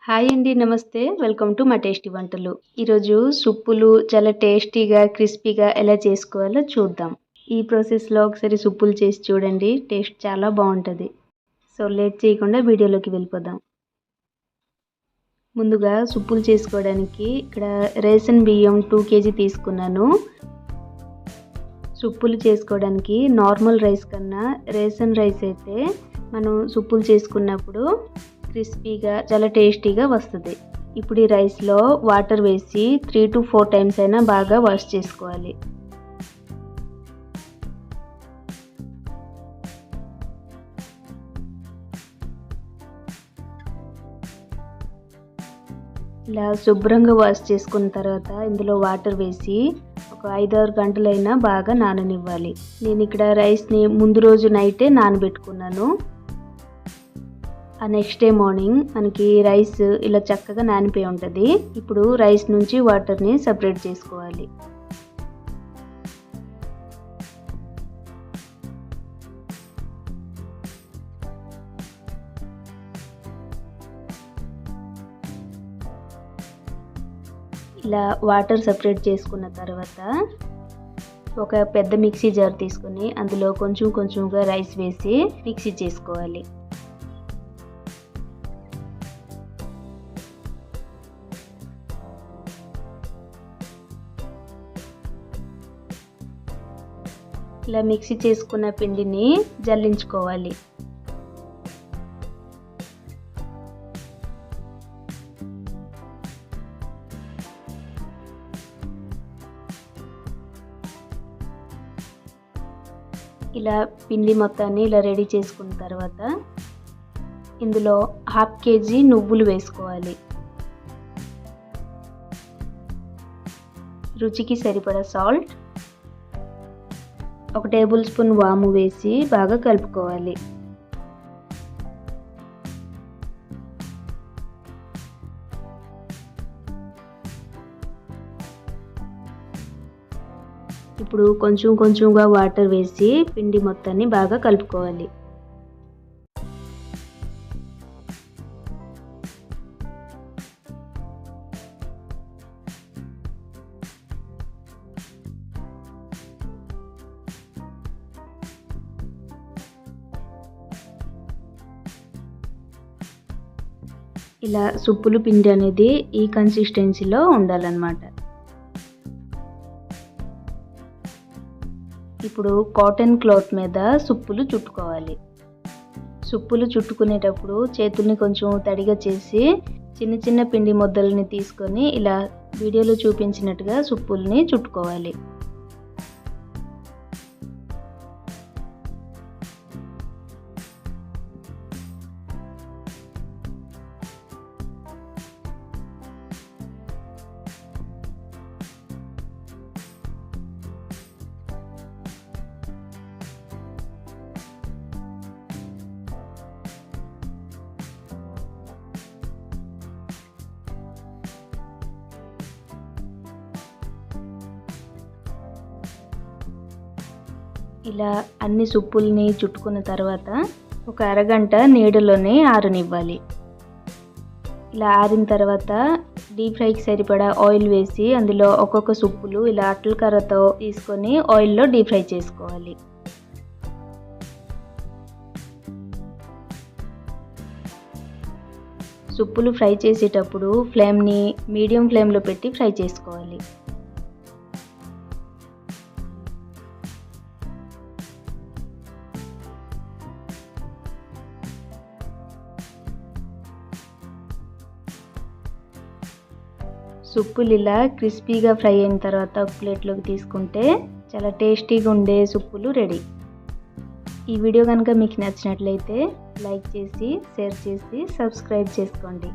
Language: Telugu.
హాయ్ అండి. నమస్తే. వెల్కమ్ టు మా టేస్టీ వంటలు. ఈరోజు సుప్పులు చాలా టేస్టీగా, క్రిస్పీగా ఎలా చేసుకోవాలో చూద్దాం. ఈ ప్రాసెస్‌లో ఒకసారి సుప్పులు చేసి చూడండి. టేస్ట్ చాలా బావుంటది. సో, లేట్ చేయకుండా వీడియోలోకి వెళ్ళిపోదాం. ముందుగా సుప్పులు చేసుకోవడానికి ఇక్కడ రేషన్ బియ్యం 2 కేజీ తీసుకున్నాను. సుప్పులు చేసుకోవడానికి నార్మల్ రైస్ కన్నా రేషన్ రైస్ అయితే మనం సుప్పులు చేసుకున్నప్పుడు క్రిస్పీగా చాలా టేస్టీగా వస్తుంది. ఇప్పుడు ఈ రైస్లో వాటర్ వేసి 3 to 4 టైమ్స్ అయినా బాగా వాష్ చేసుకోవాలి. ఇలా శుభ్రంగా వాష్ చేసుకున్న తర్వాత ఇందులో వాటర్ వేసి ఒక 5-6 గంటలైనా బాగా నాననివ్వాలి. నేను ఇక్కడ రైస్ని ముందు రోజు నైటే నానబెట్టుకున్నాను. ఆ నెక్స్ట్ డే మార్నింగ్ మనకి రైస్ ఇలా చక్కగా నానిపోయి ఉంటుంది. ఇప్పుడు రైస్ నుంచి వాటర్ని సపరేట్ చేసుకోవాలి. ఇలా వాటర్ సపరేట్ చేసుకున్న తర్వాత ఒక పెద్ద మిక్సీ జార్ తీసుకొని అందులో కొంచెం కొంచెంగా రైస్ వేసి మిక్సీ చేసుకోవాలి. ఇలా మిక్సీ చేసుకున్న పిండిని జల్లించుకోవాలి. ఇలా పిండి మొత్తాన్ని ఇలా రెడీ చేసుకున్న తర్వాత ఇందులో 1/2 కేజీ నువ్వులు వేసుకోవాలి. రుచికి సరిపడా సాల్ట్, 1 టేబుల్ స్పూన్ వాము వేసి బాగా కలుపుకోవాలి. ఇప్పుడు కొంచెం కొంచెంగా వాటర్ వేసి పిండి మొత్తాన్ని బాగా కలుపుకోవాలి. ఇలా సుప్పులు పిండి అనేది ఈ కన్సిస్టెన్సీలో ఉండాలన్నమాట. ఇప్పుడు కాటన్ క్లాత్ మీద సుప్పులు చుట్టుకోవాలి. సుప్పులు చుట్టుకునేటప్పుడు చేతుల్ని కొంచెం తడిగా చేసి చిన్న చిన్న పిండి ముద్దల్ని తీసుకొని ఇలా వీడియోలో చూపించినట్టుగా సుప్పుల్ని చుట్టుకోవాలి. ఇలా అన్ని సుప్పుల్ని చుట్టుకున్న తర్వాత ఒక అరగంట నీడలోనే ఆరనివ్వాలి. ఇలా ఆరిన తర్వాత డీప్ ఫ్రైకి సరిపడా ఆయిల్ వేసి అందులో ఒక్కొక్క సుప్పులు ఇలా అట్ల కర్రతో తీసుకొని ఆయిల్లో డీప్ ఫ్రై చేసుకోవాలి. సుప్పులు ఫ్రై చేసేటప్పుడు ఫ్లేమ్ని మీడియం ఫ్లేమ్లో పెట్టి ఫ్రై చేసుకోవాలి. సుప్పులు ఇలా క్రిస్పీగా ఫ్రై అయిన తర్వాత ఒక ప్లేట్లోకి తీసుకుంటే చాలా టేస్టీగా ఉండే సుప్పులు రెడీ. ఈ వీడియో కనుక మీకు నచ్చినట్లయితే లైక్ చేసి, షేర్ చేసి, సబ్స్క్రైబ్ చేసుకోండి.